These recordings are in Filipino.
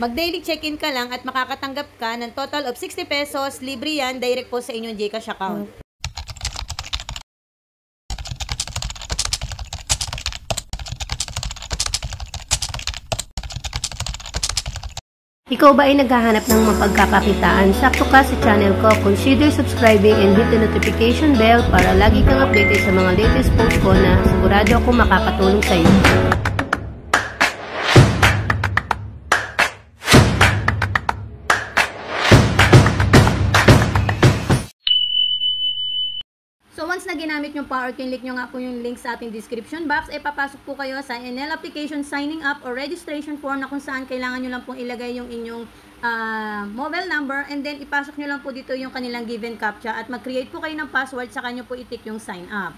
Mag-daily check-in ka lang at makakatanggap ka ng total of 60 pesos. Libre yan, direct po sa inyong GCash account. Ikaw ba ay naghahanap ng mapagkakakitaan? Sakto ka sa channel ko. Consider subscribing and hit the notification bell para lagi kang updated sa mga latest posts ko na sigurado ako makakatulong sa iyo. So once na ginamit yung pa or kinlik nyo nga po yung link sa ating description box, ay papasok po kayo sa Enel application signing up or registration form na kung saan kailangan nyo lang pong ilagay yung inyong mobile number, and then ipasok nyo lang po dito yung kanilang given captcha at mag-create po kayo ng password, saka nyo po itik yung sign up.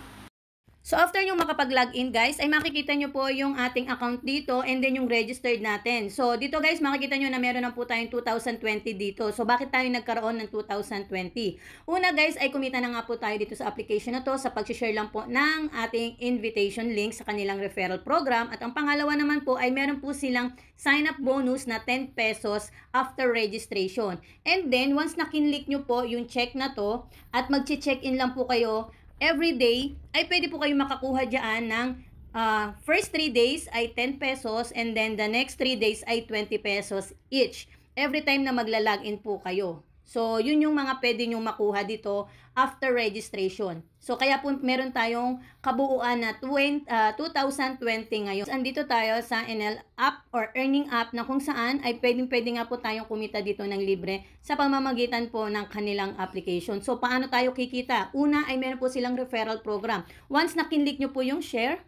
So after nyo makapag-login guys, ay makikita nyo po yung ating account dito and then yung registered natin. So dito guys, makikita nyo na meron na po tayong 2020 dito. So bakit tayo nagkaroon ng 2020? Una guys, ay kumita na nga po tayo dito sa application na to sa pag-share lang po ng ating invitation link sa kanilang referral program. At ang pangalawa naman po ay meron po silang sign-up bonus na 10 pesos after registration. And then once na-kinlik nyo po yung check na to at mag-check-in lang po kayo every day, ay pwede po kayo makakuha dyan ng first 3 days ay 10 pesos and then the next 3 days ay 20 pesos each. Every time na magla-login po kayo. So, yun yung mga pwede nyo makuha dito after registration. So, kaya po meron tayong kabuuan na 2020 ngayon. Andito tayo sa Enel app or earning app na kung saan ay pwede nga po tayong kumita dito ng libre sa pamamagitan po ng kanilang application. So, paano tayo kikita? Una ay meron po silang referral program. Once na kinlik nyo po yung share,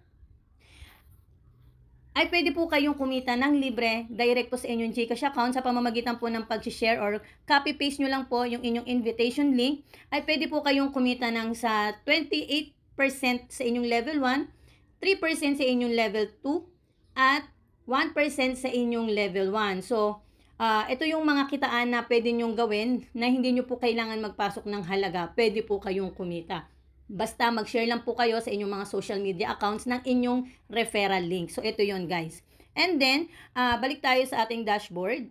ay pwede po kayong kumita ng libre direct po sa inyong GCash account sa pamamagitan po ng pag-share or copy-paste nyo lang po yung inyong invitation link. Ay pwede po kayong kumita ng sa 28% sa inyong level 1, 3% sa inyong level 2, at 1% sa inyong level 1. So, ito yung mga kitaan na pwede nyong gawin na hindi nyo po kailangan magpasok ng halaga. Pwede po kayong kumita. Basta mag-share lang po kayo sa inyong mga social media accounts ng inyong referral link. So, ito yon guys. And then, balik tayo sa ating dashboard.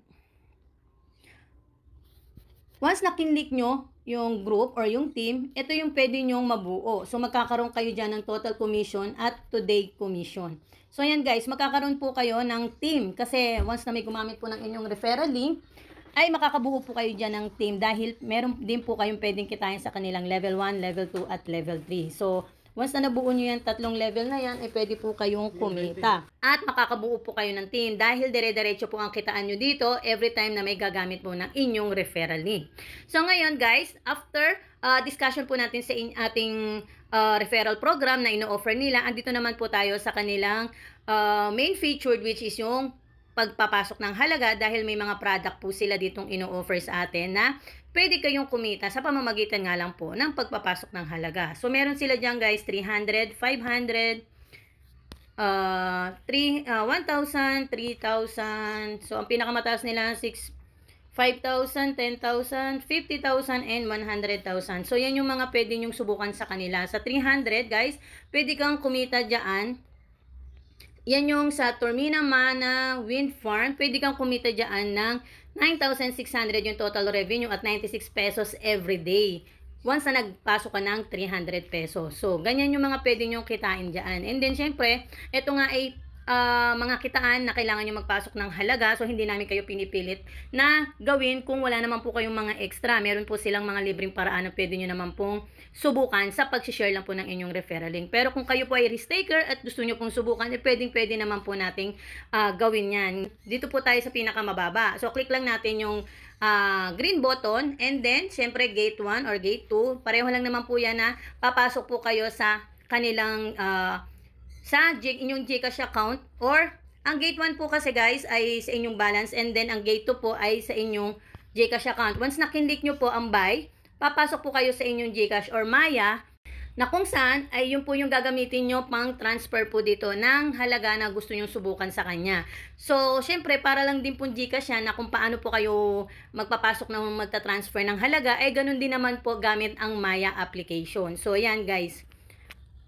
Once na-kinlik nyo yung group or yung team, ito yung pwede nyong mabuo. So, magkakaroon kayo dyan ng total commission at today commission. So, yan guys, magkakaroon po kayo ng team. Kasi once na may gumamit po ng inyong referral link, ay makakabuo po kayo dyan ng team dahil meron din po kayong pwedeng kitain sa kanilang level 1, level 2, at level 3. So, once na nabuo nyo yan, tatlong level na yan, ay pwede po kayong kumita. At makakabuo po kayo ng team dahil dire-diretso po ang kitaan nyo dito every time na may gagamit po ng inyong referral link. So, ngayon guys, after discussion po natin sa ating referral program na ino-offer nila, andito naman po tayo sa kanilang main featured, which is yung pagpapasok ng halaga dahil may mga product po sila ditong ino-offer sa atin na pwede kayong kumita sa pamamagitan nga lang po ng pagpapasok ng halaga. So, meron sila dyan guys, 300, 500, 1,000, 3,000. So, ang pinakamataas nila, 5,000, 10,000, 50,000, and 100,000. So, yan yung mga pwede nyong subukan sa kanila. Sa 300 guys, pwede kang kumita dyan. Yan yung sa Tormina Mana Wind Farm, pwede kang kumita dyan ng 9,600 yung total revenue at 96 pesos every day. Once na nagpasok ka ng 300 pesos. So, ganyan yung mga pwede nyong kitain dyan. And then, syempre, ito nga ay mga kitaan na kailangan nyo magpasok ng halaga. So, hindi namin kayo pinipilit na gawin kung wala naman po kayong mga extra. Meron po silang mga libreng paraan na pwede nyo naman pong subukan sa pag-share lang po ng inyong referral link. Pero kung kayo po ay risk taker at gusto nyo pong subukan, pwede naman po nating gawin yan. Dito po tayo sa pinakamababa. So, click lang natin yung green button, and then, syempre, gate 1 or gate 2. Pareho lang naman po yan na papasok po kayo sa kanilang sa inyong GCash account, or ang gate 1 po kasi guys ay sa inyong balance, and then ang gate 2 po ay sa inyong GCash account. Once na-kinlik nyo po ang buy, papasok po kayo sa inyong GCash or Maya na kung saan ay yun po yung gagamitin nyo pang transfer po dito ng halaga na gusto nyo subukan sa kanya. So, syempre, para lang din po GCash yan na kung paano po kayo magpapasok na magta-transfer ng halaga, ay ganun din naman po gamit ang Maya application. So, yan guys.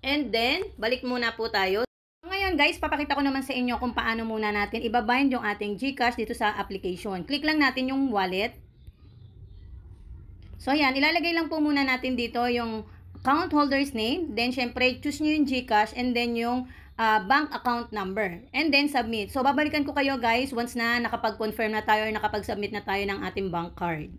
And then, balik muna po tayo. Ngayon ngayon guys, papakita ko naman sa inyo kung paano muna natin ibabind yung ating GCash dito sa application. Click lang natin yung wallet. So ayan, ilalagay lang po muna natin dito yung account holder's name. Then syempre, choose nyo yung GCash and then yung bank account number. And then submit. So babalikan ko kayo guys once na nakapag-confirm na tayo or nakapag-submit na tayo ng ating bank card.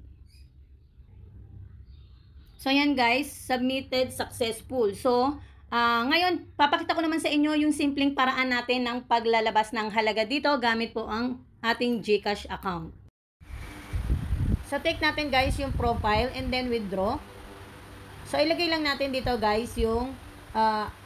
So ayan guys, submitted successful. So ngayon, papakita ko naman sa inyo yung simpleng paraan natin ng paglalabas ng halaga dito gamit po ang ating GCash account. So, take natin guys yung profile and then withdraw. So, ilagay lang natin dito guys yung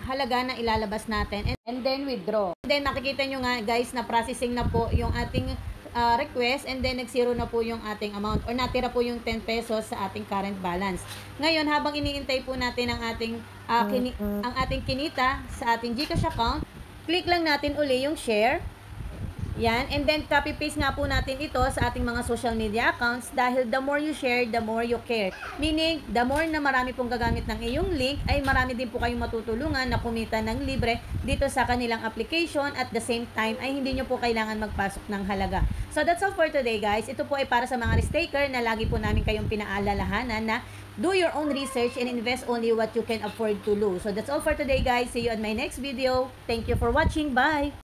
halaga na ilalabas natin and then withdraw. And then, nakikita nyo nga guys na processing na po yung ating request and then nag-zero na po yung ating amount or natira po yung 10 pesos sa ating current balance. Ngayon, habang iniintay po natin ang ating kinita sa ating GCash account, click lang natin uli yung share. Yan, and then copy-paste nga po natin ito sa ating mga social media accounts dahil the more you share, the more you care. Meaning, the more na marami pong gagamit ng iyong link, ay marami din po kayong matutulungan na kumita ng libre dito sa kanilang application at the same time ay hindi nyo po kailangan magpasok ng halaga. So that's all for today guys. Ito po ay para sa mga risk-taker na lagi po namin kayong pinaalalahanan na do your own research and invest only what you can afford to lose. So that's all for today guys. See you on my next video. Thank you for watching. Bye!